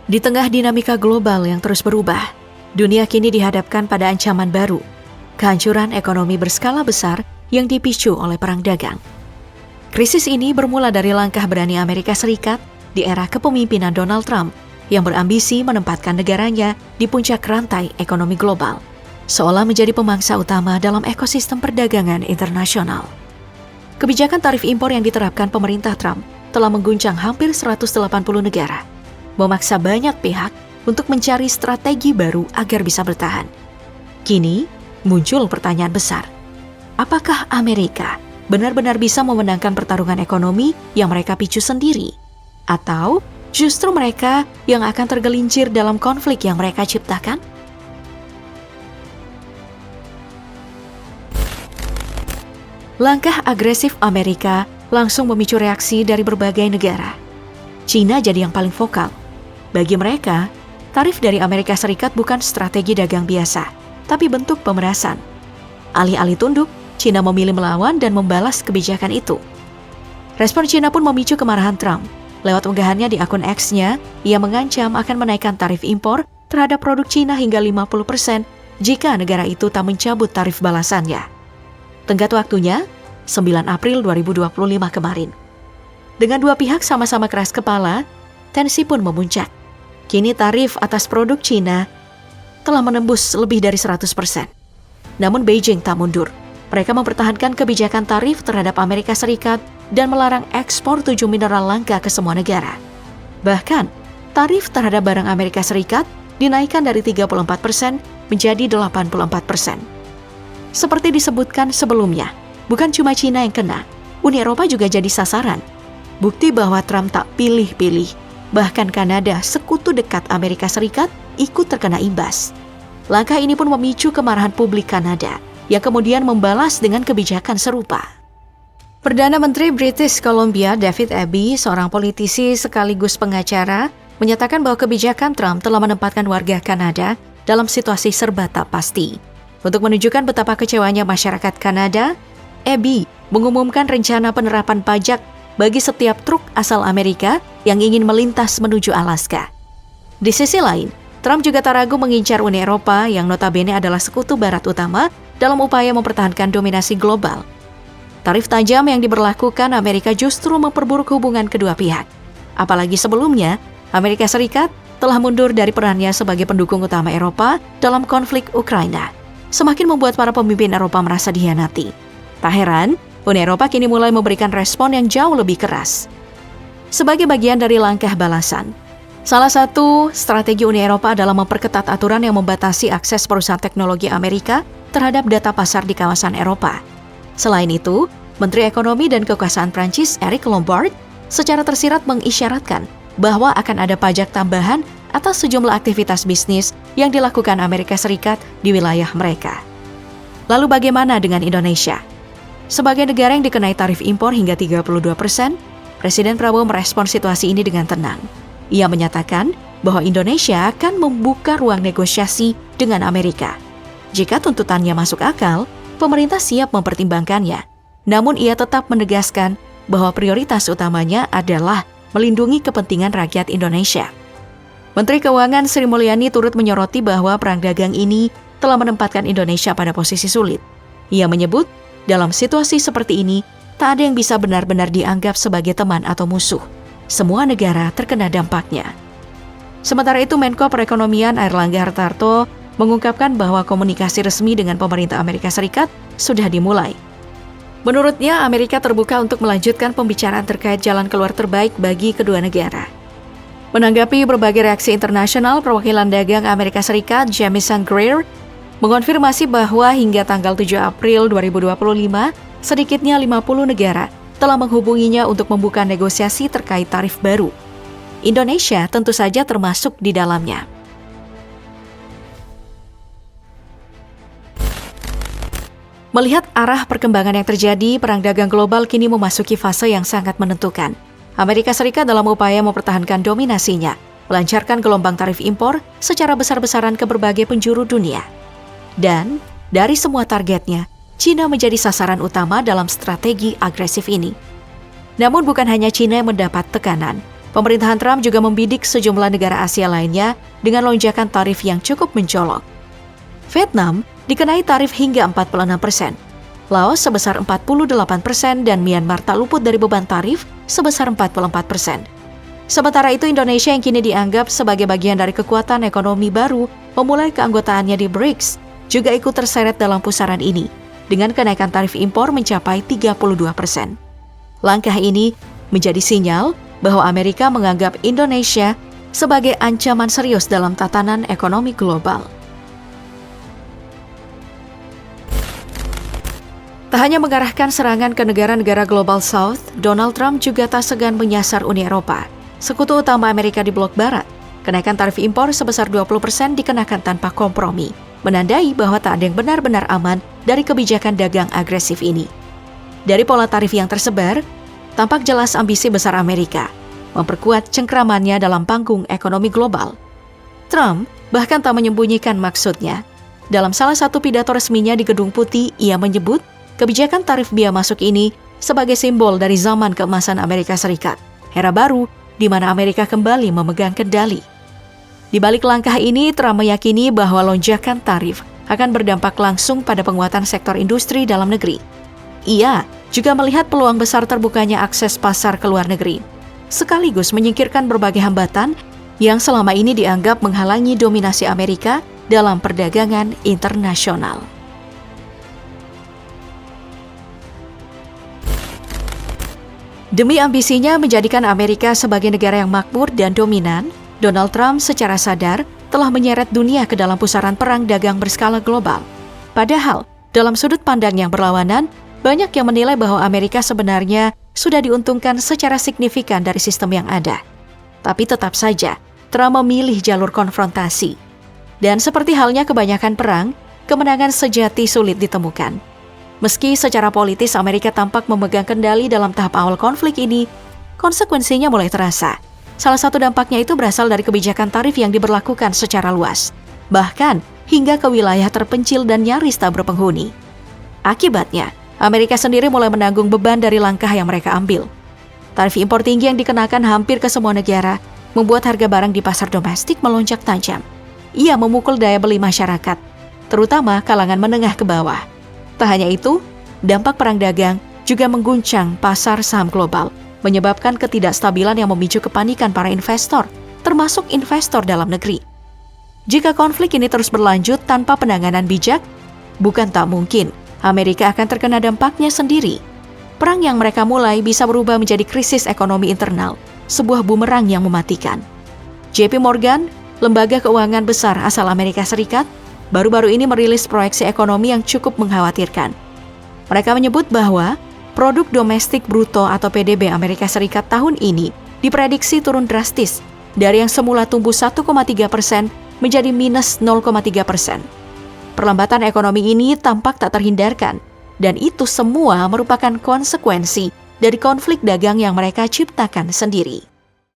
Di tengah dinamika global yang terus berubah, dunia kini dihadapkan pada ancaman baru, kehancuran ekonomi berskala besar yang dipicu oleh perang dagang. Krisis ini bermula dari langkah berani Amerika Serikat di era kepemimpinan Donald Trump yang berambisi menempatkan negaranya di puncak rantai ekonomi global, seolah menjadi pemangsa utama dalam ekosistem perdagangan internasional. Kebijakan tarif impor yang diterapkan pemerintah Trump telah mengguncang hampir 180 negara, memaksa banyak pihak untuk mencari strategi baru agar bisa bertahan. Kini, muncul pertanyaan besar. Apakah Amerika benar-benar bisa memenangkan pertarungan ekonomi yang mereka picu sendiri? Atau justru mereka yang akan tergelincir dalam konflik yang mereka ciptakan? Langkah agresif Amerika langsung memicu reaksi dari berbagai negara. China jadi yang paling vokal. Bagi mereka, tarif dari Amerika Serikat bukan strategi dagang biasa, tapi bentuk pemerasan. Alih-alih tunduk, China memilih melawan dan membalas kebijakan itu. Respon China pun memicu kemarahan Trump. Lewat unggahannya di akun X-nya, ia mengancam akan menaikkan tarif impor terhadap produk China hingga 50% jika negara itu tak mencabut tarif balasannya. Tenggat waktunya, 9 April 2025 kemarin. Dengan dua pihak sama-sama keras kepala, tensi pun memuncak. Kini tarif atas produk China telah menembus lebih dari 100%. Namun Beijing tak mundur. Mereka mempertahankan kebijakan tarif terhadap Amerika Serikat dan melarang ekspor 7 mineral langka ke semua negara. Bahkan, tarif terhadap barang Amerika Serikat dinaikkan dari 34% menjadi 84%. Seperti disebutkan sebelumnya, bukan cuma China yang kena, Uni Eropa juga jadi sasaran. Bukti bahwa Trump tak pilih-pilih. Bahkan Kanada, sekutu dekat Amerika Serikat, ikut terkena imbas. Langkah ini pun memicu kemarahan publik Kanada, yang kemudian membalas dengan kebijakan serupa. Perdana Menteri British Columbia David Abbey, seorang politisi sekaligus pengacara, menyatakan bahwa kebijakan Trump telah menempatkan warga Kanada dalam situasi serba tak pasti. Untuk menunjukkan betapa kecewanya masyarakat Kanada, Abbey mengumumkan rencana penerapan pajak bagi setiap truk asal Amerika yang ingin melintas menuju Alaska. Di sisi lain, Trump juga tak ragu mengincar Uni Eropa yang notabene adalah sekutu barat utama dalam upaya mempertahankan dominasi global. Tarif tajam yang diberlakukan Amerika justru memperburuk hubungan kedua pihak. Apalagi sebelumnya, Amerika Serikat telah mundur dari perannya sebagai pendukung utama Eropa dalam konflik Ukraina. Semakin membuat para pemimpin Eropa merasa dikhianati. Tak heran, Uni Eropa kini mulai memberikan respon yang jauh lebih keras. Sebagai bagian dari langkah balasan, salah satu strategi Uni Eropa adalah memperketat aturan yang membatasi akses perusahaan teknologi Amerika terhadap data pasar di kawasan Eropa. Selain itu, Menteri Ekonomi dan Kekuasaan Prancis Eric Lombard secara tersirat mengisyaratkan bahwa akan ada pajak tambahan atas sejumlah aktivitas bisnis yang dilakukan Amerika Serikat di wilayah mereka. Lalu bagaimana dengan Indonesia? Sebagai negara yang dikenai tarif impor hingga 32%, Presiden Prabowo merespon situasi ini dengan tenang. Ia menyatakan bahwa Indonesia akan membuka ruang negosiasi dengan Amerika. Jika tuntutannya masuk akal, pemerintah siap mempertimbangkannya. Namun ia tetap menegaskan bahwa prioritas utamanya adalah melindungi kepentingan rakyat Indonesia. Menteri Keuangan Sri Mulyani turut menyoroti bahwa perang dagang ini telah menempatkan Indonesia pada posisi sulit. Ia menyebut, dalam situasi seperti ini, tak ada yang bisa benar-benar dianggap sebagai teman atau musuh. Semua negara terkena dampaknya. Sementara itu, Menko Perekonomian Airlangga Hartarto mengungkapkan bahwa komunikasi resmi dengan pemerintah Amerika Serikat sudah dimulai. Menurutnya, Amerika terbuka untuk melanjutkan pembicaraan terkait jalan keluar terbaik bagi kedua negara. Menanggapi berbagai reaksi internasional, perwakilan dagang Amerika Serikat Jamieson Greer mengonfirmasi bahwa hingga tanggal 7 April 2025, sedikitnya 50 negara telah menghubunginya untuk membuka negosiasi terkait tarif baru. Indonesia tentu saja termasuk di dalamnya. Melihat arah perkembangan yang terjadi, perang dagang global kini memasuki fase yang sangat menentukan. Amerika Serikat dalam upaya mempertahankan dominasinya, melancarkan gelombang tarif impor secara besar-besaran ke berbagai penjuru dunia. Dan dari semua targetnya, China menjadi sasaran utama dalam strategi agresif ini. Namun bukan hanya China yang mendapat tekanan. Pemerintahan Trump juga membidik sejumlah negara Asia lainnya dengan lonjakan tarif yang cukup mencolok. Vietnam dikenai tarif hingga 46%, Laos sebesar 48% dan Myanmar tak luput dari beban tarif sebesar 44%. Sementara itu Indonesia yang kini dianggap sebagai bagian dari kekuatan ekonomi baru memulai keanggotaannya di BRICS juga ikut terseret dalam pusaran ini dengan kenaikan tarif impor mencapai 32%. Langkah ini menjadi sinyal bahwa Amerika menganggap Indonesia sebagai ancaman serius dalam tatanan ekonomi global. Tak hanya mengarahkan serangan ke negara-negara Global South, Donald Trump juga tak segan menyasar Uni Eropa, sekutu utama Amerika di blok barat. Kenaikan tarif impor sebesar 20% dikenakan tanpa kompromi, menandai bahwa tak ada yang benar-benar aman dari kebijakan dagang agresif ini. Dari pola tarif yang tersebar, tampak jelas ambisi besar Amerika, memperkuat cengkramannya dalam panggung ekonomi global. Trump bahkan tak menyembunyikan maksudnya. Dalam salah satu pidato resminya di Gedung Putih, ia menyebut kebijakan tarif bea masuk ini sebagai simbol dari zaman keemasan Amerika Serikat, era baru di mana Amerika kembali memegang kendali. Di balik langkah ini, Trump meyakini bahwa lonjakan tarif akan berdampak langsung pada penguatan sektor industri dalam negeri. Ia juga melihat peluang besar terbukanya akses pasar ke luar negeri, sekaligus menyingkirkan berbagai hambatan yang selama ini dianggap menghalangi dominasi Amerika dalam perdagangan internasional. Demi ambisinya menjadikan Amerika sebagai negara yang makmur dan dominan, Donald Trump secara sadar telah menyeret dunia ke dalam pusaran perang dagang berskala global. Padahal, dalam sudut pandang yang berlawanan, banyak yang menilai bahwa Amerika sebenarnya sudah diuntungkan secara signifikan dari sistem yang ada. Tapi tetap saja, Trump memilih jalur konfrontasi. Dan seperti halnya kebanyakan perang, kemenangan sejati sulit ditemukan. Meski secara politis Amerika tampak memegang kendali dalam tahap awal konflik ini, konsekuensinya mulai terasa. Salah satu dampaknya itu berasal dari kebijakan tarif yang diberlakukan secara luas, bahkan hingga ke wilayah terpencil dan nyaris tak berpenghuni. Akibatnya, Amerika sendiri mulai menanggung beban dari langkah yang mereka ambil. Tarif impor tinggi yang dikenakan hampir ke semua negara membuat harga barang di pasar domestik melonjak tajam. Ia memukul daya beli masyarakat, terutama kalangan menengah ke bawah. Tak hanya itu, dampak perang dagang juga mengguncang pasar saham global, menyebabkan ketidakstabilan yang memicu kepanikan para investor, termasuk investor dalam negeri. Jika konflik ini terus berlanjut tanpa penanganan bijak, bukan tak mungkin Amerika akan terkena dampaknya sendiri. Perang yang mereka mulai bisa berubah menjadi krisis ekonomi internal, sebuah bumerang yang mematikan. JP Morgan, lembaga keuangan besar asal Amerika Serikat, baru-baru ini merilis proyeksi ekonomi yang cukup mengkhawatirkan. Mereka menyebut bahwa produk domestik bruto atau PDB Amerika Serikat tahun ini diprediksi turun drastis dari yang semula tumbuh 1,3% menjadi minus 0,3%. Perlambatan ekonomi ini tampak tak terhindarkan, dan itu semua merupakan konsekuensi dari konflik dagang yang mereka ciptakan sendiri.